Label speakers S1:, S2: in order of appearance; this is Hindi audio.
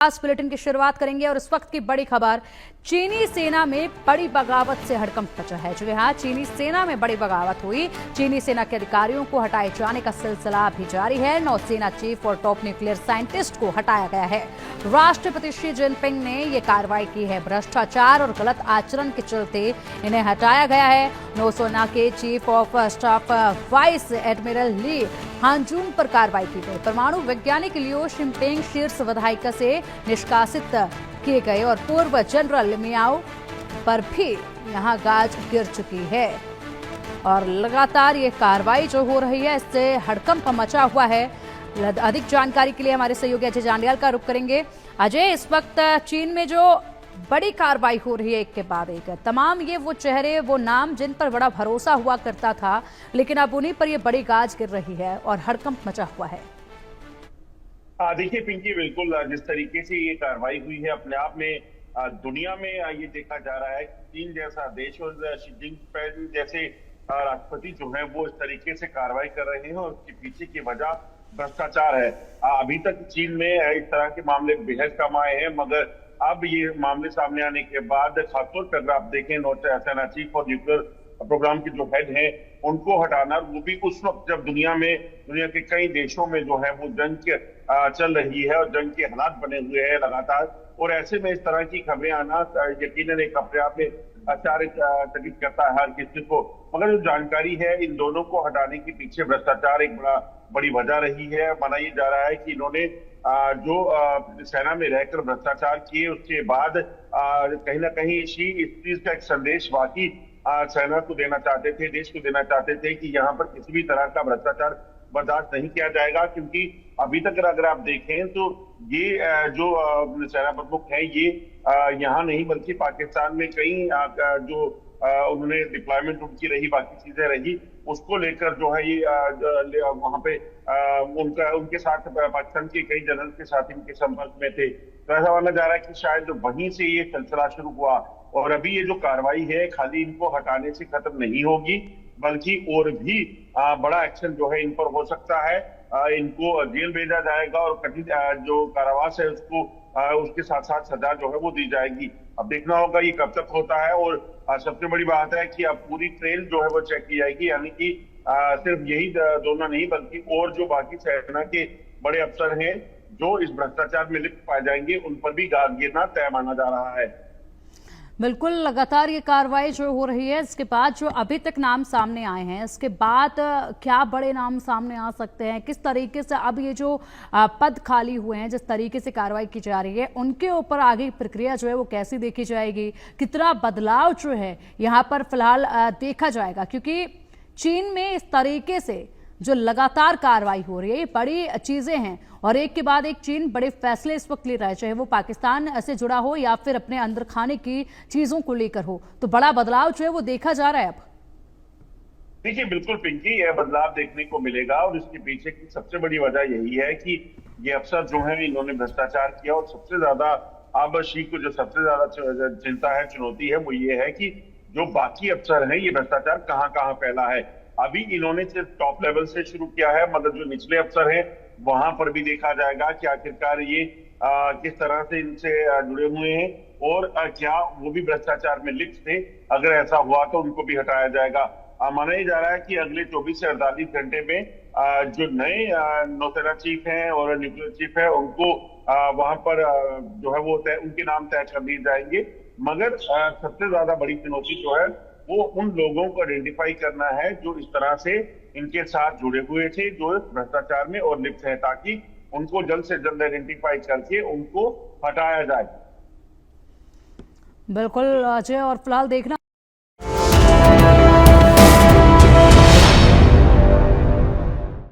S1: खास बुलेटिन की शुरुआत करेंगे और इस वक्त की बड़ी खबर चीनी सेना में बड़ी बगावत से हड़कंप मचा है। जी हाँ, चीनी सेना में बड़ी बगावत हुई। चीनी सेना के अधिकारियों को हटाए जाने का सिलसिला अभी जारी है। नौसेना चीफ और टॉप न्यूक्लियर साइंटिस्ट को हटाया गया है। राष्ट्रपति शी जिनपिंग ने ये कार्रवाई की है। भ्रष्टाचार और गलत आचरण के चलते इन्हें हटाया गया है। नौसेना के chief of staff vice admiral Lee Hanjun पर कार्रवाई की गई। परमाणु वैज्ञानिक लियो शिनपेंग शीर्ष विधायिका से निष्कासित किए गए और पूर्व जनरल मियाओ पर भी यहां गाज गिर चुकी है और लगातार ये कार्रवाई जो हो रही है इससे हड़कंप मचा हुआ है। अधिक जानकारी के लिए हमारे सहयोगी अजय जांडियाल का रुख करेंगे। अजय, इस वक्त चीन में जो बड़ी कार्रवाई हो रही है एक के बाद एक, तमाम ये वो चेहरे वो नाम जिन पर बड़ा भरोसा हुआ करता था, लेकिन अब उन्हीं पर ये बड़ी गाज गिर रही है और हड़कंप मचा हुआ है।
S2: देखिए पिंकी, बिल्कुल जिस तरीके से ये कार्रवाई हुई है अपने आप में दुनिया में ये देखा जा रहा है कि चीन जैसा देश और शी जिनपिंग जैसे राष्ट्रपति जो है वो इस तरीके से कार्रवाई कर रहे हैं और उसके पीछे की वजह भ्रष्टाचार है। अभी तक चीन में इस तरह के मामले बेहद कम आए हैं, मगर अब ये मामले सामने आने के बाद खासतौर पर अगर आप देखें नौसेना चीफ और न्यूक्लियर प्रोग्राम के जो हेड हैं उनको हटाना, वो भी उस वक्त जब दुनिया के कई देशों में जो है वो जंग चल रही है और जंग के हालात बने हुए हैं लगातार, और ऐसे में इस तरह की खबरें आना यकीनन एक अपने आप में आश्चर्यचकित करता है हर किसी को। मगर जो जानकारी है इन दोनों को हटाने के पीछे भ्रष्टाचार एक बड़ी वजह रही है। माना ये जा रहा है कि इन्होंने जो सेना में रहकर भ्रष्टाचार किए उसके बाद कहीं ना कहीं इस चीज का एक संदेश बाकी सेना को देना चाहते थे, देश को देना चाहते थे कि यहाँ पर किसी भी तरह का भ्रष्टाचार बर्दाश्त नहीं किया जाएगा। क्योंकि अभी तक अगर आप देखें तो ये जो सेना प्रमुख है ये यहाँ नहीं बल्कि पाकिस्तान में कई जो उन्होंने डिप्लॉयमेंट उनकी रही, बाकी चीजें रही, उसको लेकर जो है ये वहां पे उनके साथ पाकिस्तान के कई जनरल के साथ इनके संपर्क में थे। तो ऐसा माना जा रहा है कि शायद वहीं से ये सिलसिला शुरू हुआ और अभी ये जो कार्रवाई है खाली इनको हटाने से खत्म नहीं होगी, बल्कि और भी बड़ा एक्शन जो है इन पर हो सकता है। इनको जेल भेजा जाएगा और कठिन जो कारावास है उसको उसके साथ साथ सजा जो है वो दी जाएगी। अब देखना होगा ये कब तक होता है। और सबसे बड़ी बात है कि अब पूरी ट्रेल जो है वो चेक की जाएगी, यानी कि सिर्फ यही दोनों नहीं बल्कि और जो बाकी सेना के बड़े अफसर हैं जो इस भ्रष्टाचार में लिप्त पाए जाएंगे उन पर भी गाज गिरना तय माना जा रहा है।
S1: बिल्कुल, लगातार ये कार्रवाई जो हो रही है इसके बाद जो अभी तक नाम सामने आए हैं, इसके बाद क्या बड़े नाम सामने आ सकते हैं? किस तरीके से अब ये जो पद खाली हुए हैं, जिस तरीके से कार्रवाई की जा रही है, उनके ऊपर आगे प्रक्रिया जो है वो कैसी देखी जाएगी? कितना बदलाव जो है यहाँ पर फिलहाल देखा जाएगा? क्योंकि चीन में इस तरीके से जो लगातार कार्रवाई हो रही है ये बड़ी चीजें हैं और एक के बाद एक चीन बड़े फैसले इस वक्त ले रहा है, चाहे वो पाकिस्तान से जुड़ा हो या फिर अपने अंदर खाने की चीजों को लेकर हो। तो बड़ा बदलाव जो है वो देखा जा रहा है अब।
S2: देखिए बिल्कुल पिंकी, यह बदलाव देखने को मिलेगा और इसके पीछे की सबसे बड़ी वजह यही है कि ये अफसर जो है इन्होंने भ्रष्टाचार किया और सबसे ज्यादा अब शी को जो सबसे ज्यादा चिंता है, चुनौती है, वो ये है कि जो बाकी अफसर हैं ये भ्रष्टाचार कहाँ कहाँ फैला है। अभी इन्होंने सिर्फ टॉप लेवल से शुरू किया है, मगर जो निचले अफसर हैं वहां पर भी देखा जाएगा कि आखिरकार ये किस तरह से इनसे जुड़े हुए हैं और क्या वो भी भ्रष्टाचार में लिप्त थे। अगर ऐसा हुआ तो उनको भी हटाया जाएगा। माना ही जा रहा है कि अगले 24 से 48 घंटे में जो नए नौसेना चीफ हैं और न्यूक्लियर चीफ है उनको वहां पर जो है वो उनके नाम तय कर दिए जाएंगे। मगर सबसे ज्यादा बड़ी चुनौती जो है वो उन लोगों को आइडेंटिफाई करना है जो इस तरह से इनके साथ जुड़े हुए थे, जो भ्रष्टाचार में और लिप्त है, ताकि उनको जल्द से जल्द आइडेंटिफाई करके उनको हटाया जाए।
S1: बिल्कुल अजय, और फिलहाल देखना